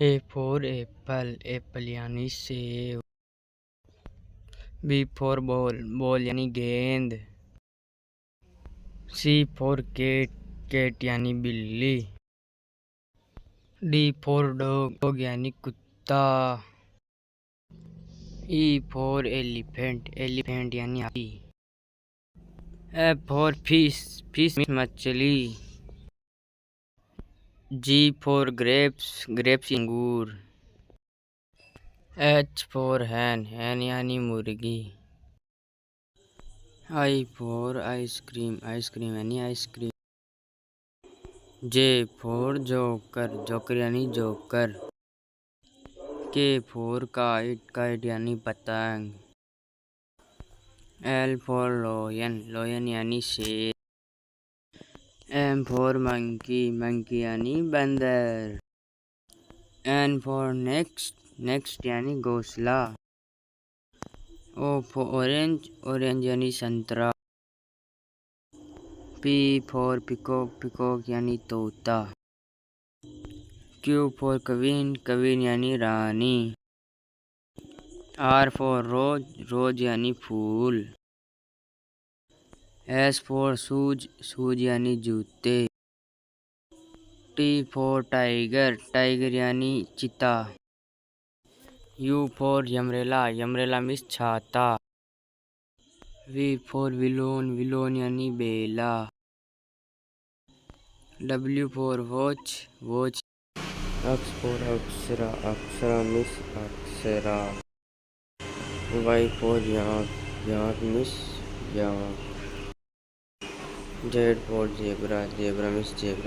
A for Apple, Apple यानी सेब। B for ball, ball यानी गेंद। सी फॉर कैट, कैट यानी बिल्ली। डी फॉर डॉग, डॉग यानी कुत्ता। ई फॉर एलिफेंट, एलिफेंट यानी हाथी। एफ फॉर फिश, फिश मछली। जी फॉर ग्रेप्स, ग्रेप्स अंगूर। एच फॉर हैन, हैन यानी मुर्गी। आई फॉर आइसक्रीम, आइसक्रीम यानी ice cream. J for joker, joker यानी जोकर। के फॉर काइट, काइट यानी पतंग। एल फॉर लोयन, लोयन यानी शेर। एम फॉर मंकी, मंकी यानी बंदर। एन फॉर नेक्स्ट, नेक्स्ट यानी घोंसला। ओ फॉर ऑरेंज, ऑरेंज यानी संतरा। पी फॉर पिकॉक, पिकॉक यानी तोता। क्यू फॉर क्वीन, क्वीन यानी रानी। आर फॉर रोज, रोज यानी फूल। एस फॉर शूज, शूज यानी जूते। टी फॉर टाइगर, टाइगर यानी चीता। U for umbrella, umbrella means छाता। वी फॉर विलोन, विलोन यानी बेला। W for watch, watch. X for X ray, X ray means X ray. Y for yak, yak means yak. Z for zebra, zebra means zebra.